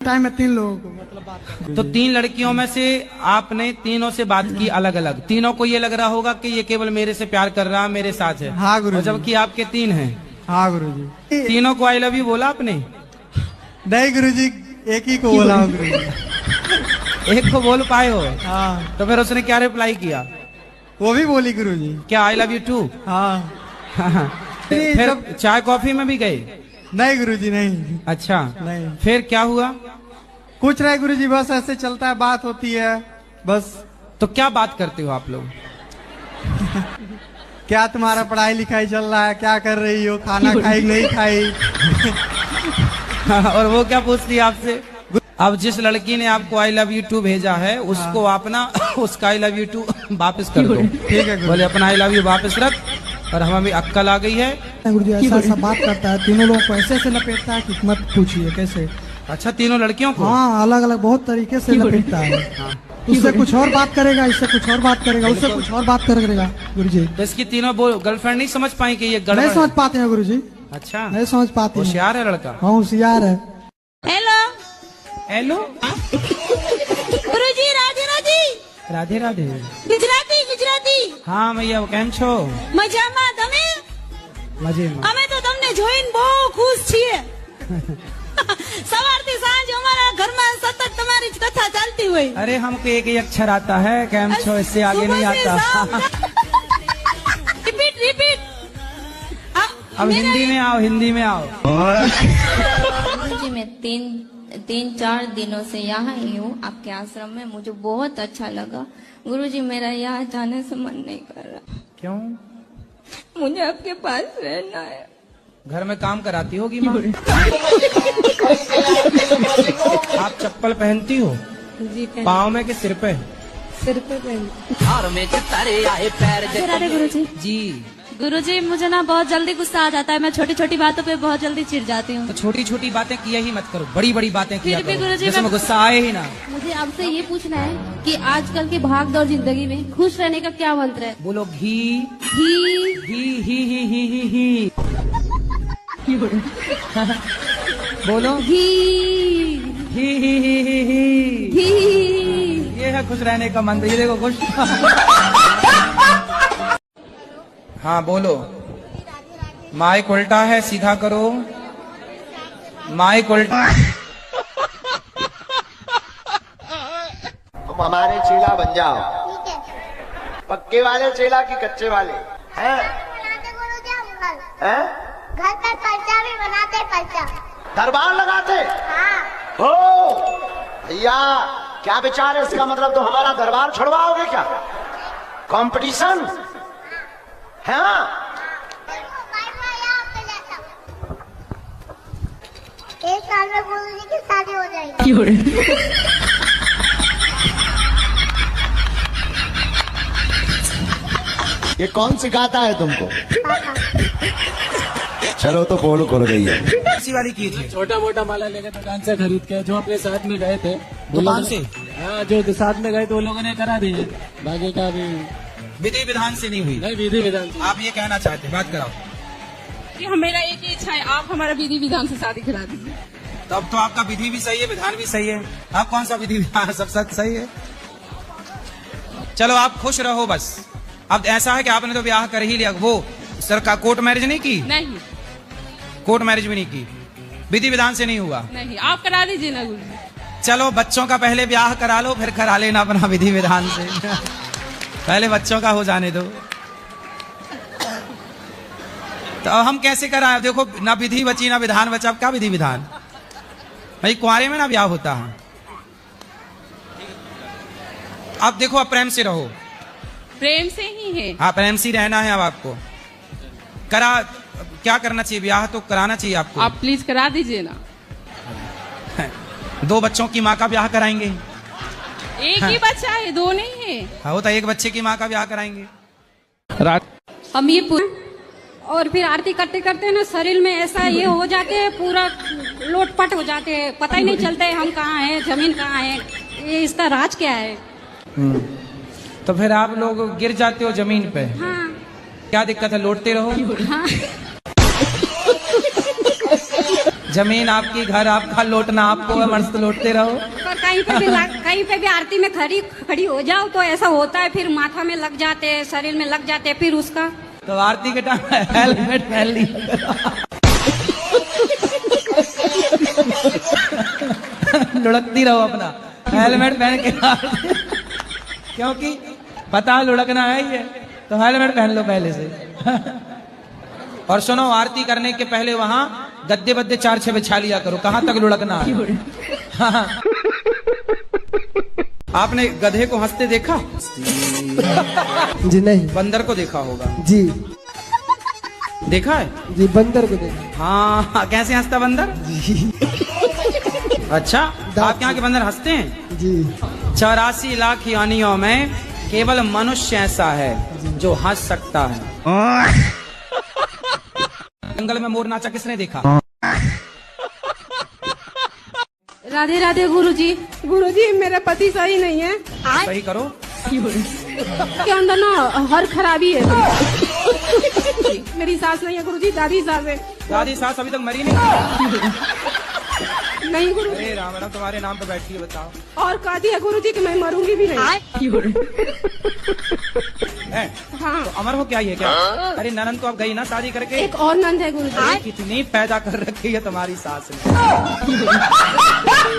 Time में 3 लोगों को मतलब बात करते। तो 3 लड़कियों में से आपने तीनों से बात की अलग अलग। तीनों को ये लग रहा होगा कि ये केवल मेरे से प्यार कर रहा है, मेरे साथ है। हाँ गुरुजी। जबकि आपके 3 हैं। हाँ गुरुजी। तीनों को आई लव यू बोला आपने? नहीं गुरुजी, एक ही को बोला गुरुजी। एक को बोल पाए हो? हाँ। तो फिर उसने क्या रिप्लाई किया? वो भी बोली गुरुजी। क्या आई लव यू टू? हाँ। फिर चाय कॉफी में भी गए? नहीं गुरुजी नहीं। अच्छा नहीं। फिर क्या हुआ? कुछ नहीं गुरुजी, बस ऐसे चलता है, बात होती है बस। तो क्या बात करते हो आप लोग? क्या तुम्हारा पढ़ाई लिखाई चल रहा है, क्या कर रही हो, खाना खाई नहीं खाई? और वो क्या पूछती है आपसे? अब जिस लड़की ने आपको आई लव यू टू भेजा है उसको आप ना उसका आई लव यू टू वापस कर दो। ठीक है बोले अपना आई लव यू वापस रख। और हमें भी अक्कल आ गई है। गुरुजी ऐसा ऐसा बात करता है, तीनों लोगों को ऐसे ऐसे लपेटता है कि मत पूछिए कैसे। अच्छा, तीनों लड़कियों को? हाँ, अलग अलग बहुत तरीके से लपेटता है। उससे कुछ और बात करेगा, इससे कुछ और बात करेगा, उससे कुछ और बात करेगा गुरुजी। तो इसकी तीनों गर्लफ्रेंड नहीं समझ पाई कि ये नहीं समझ पाते हैं गुरुजी। अच्छा, नहीं समझ पाते। होशियार है लड़का। हाँ होशियार है। हेलो हेलो गुरुजी, राधे राधे। राधे राधे। गुजराती गुजराती। हाँ मैया, કેમ છો? મજામાં તમે? મજેમાં। અમે તો તમને જોઈને બહુ ખુશ છીએ। સવારથી સાંજ અમારા ઘરમાં સતત તમારી જ કથા ચાલતી હોય। अरे हमको एक ही अक्षर आता है, કેમ છો, इससे आगे नहीं आता। Repeat repeat. अब हिंदी में आओ, हिंदी में आओ। जी मैं तीन चार दिनों से यहाँ ही हूँ आपके आश्रम में। मुझे बहुत अच्छा लगा गुरुजी। मेरा यहाँ जाने से मन नहीं कर रहा। क्यों? मुझे आपके पास रहना है। घर में काम कराती होगी माँ। आप चप्पल पहनती हो? जी पाँव में कि सिर पे? सिर पे पहन। राधे गुरुजी। जी। गुरुजी, मुझे ना बहुत जल्दी गुस्सा आ जाता है। मैं छोटी छोटी बातों पे बहुत जल्दी चिढ़ जाती हूँ। तो छोटी छोटी बातें किया ही मत करो, बड़ी बड़ी बातें किया फिर भी करो, गुरुजी जिसमें गुस्सा आए ही ना। मुझे आपसे ये पूछना है कि आजकल की भाग दौड़ जिंदगी में खुश रहने का क्या मंत्र है? बोलो घी ही ही। बोलो घी ही। घी। ये है खुश रहने का मंत्र। ये देखो खुश। हाँ बोलो। माइक उल्टा है, सीधा करो। माइक उल्टा। तुम हमारे चेला बन जाओ। पक्के वाले चेला कि कच्चे वाले हैं? हैं? घर पर पर्चा भी बनाते, पर्चा दरबार लगाते। हाँ। ओ भैया, क्या विचार है इसका? मतलब तो हमारा दरबार छुड़वाओगे क्या? कंपटीशन है? एक साल में गुरुजी की शादी हो जाएगी। ये कौन सिखाता है तुमको? चलो तो पोल खुल गई है। इसी वाली की थी। छोटा मोटा माला लेकर दुकान से खरीद के जो अपने साथ में गए थे दुकान से। हाँ, जो साथ में गए थे वो लोगों ने करा दिए। बाकी का भी विधि विधान से नहीं हुई। नहीं, विधि विधान। आप ये कहना चाहते हैं, बात कराओ। मेरा एक ही इच्छा है, आप हमारा विधि विधान से शादी करा दीजिए। तो अब तो आपका विधि भी सही है, विधान भी सही है। अब कौन सा विधि विधान? सब सच सही है। चलो आप खुश रहो बस। अब ऐसा है कि आपने तो ब्याह कर ही लिया। वो सर का कोर्ट मैरिज नहीं की? नहीं कोर्ट मैरिज भी नहीं की, विधि विधान से नहीं हुआ। नहीं, आप करा दीजिए ना गुरुजी। चलो बच्चों का पहले ब्याह करा लो, फिर करा लेना अपना विधि विधान से। पहले बच्चों का हो जाने दो। तो हम कैसे कराएं? देखो ना विधि बची ना विधान बचा। अब क्या विधि विधान? भाई कुंवारे में ना ब्याह होता है। अब देखो, अब प्रेम से रहो। प्रेम से ही है। हाँ, प्रेम से रहना है। अब आपको क्या करना चाहिए? ब्याह तो कराना चाहिए आपको। आप प्लीज करा दीजिए ना। 2 बच्चों की माँ का ब्याह कराएंगे। एक ही बच्चा है, 2 नहीं है। हाँ, वो तो एक बच्चे की माँ का ब्याह कराएंगे। हम ये और फिर आरती करते करते ना शरीर में ऐसा ये हो जाते हैं, पूरा लोटपट हो जाते हैं। पता ही नहीं चलता है हम कहाँ हैं, जमीन कहाँ है। ये इसका राज क्या है? तो फिर आप लोग गिर जाते हो जमीन पे। हाँ। क्या दिक्कत है? लौटते रहो। हाँ। जमीन आपकी, घर आपका, लौटना आपको है, मस्त लौटते रहो। पर कहीं पे भी आरती में खड़ी हो जाओ तो ऐसा होता है, फिर माथा में लग जाते हैं, शरीर में लग जाते हैं, फिर उसका तो आरती के टाइम हेलमेट पहन ली। लुढ़कती रहो अपना हेलमेट पहन के, क्योंकि पता लुढ़कना है ये, तो हेलमेट पहन लो पहले से। और सुनो, आरती करने के पहले वहां गद्दे बद्दे 4-6 बिछा लिया करो, कहां तक लुढ़कना है। हाँ। आपने गधे को हंसते देखा? जी नहीं। बंदर को देखा होगा? जी देखा है? जी बंदर को देखा। हाँ, कैसे हंसता बंदर? अच्छा, आपके यहाँ के बंदर हंसते हैं? जी। 84 लाख योनियों में केवल मनुष्य ऐसा है जो हंस सकता है। जंगल में मोर नाचा किसने देखा? राधे राधे गुरुजी। गुरुजी मेरा पति सही नहीं है। सही करो। के अंदर ना हर खराबी है। मेरी सास नहीं है गुरुजी, दादी सास है। दादी सास अभी तक मरी नहीं? नहीं गुरु। अरे राम राम, तुम्हारे नाम पे बैठी है, बताओ। और कहा दिया गुरुजी कि मैं मरूंगी भी नहीं। हाँ। तो अमर हो क्या ये क्या? अरे ननन तो अब गई ना शादी करके। एक और नंद है गुरुजी। कितनी पैदा कर रखी है तुम्हारी सास ने।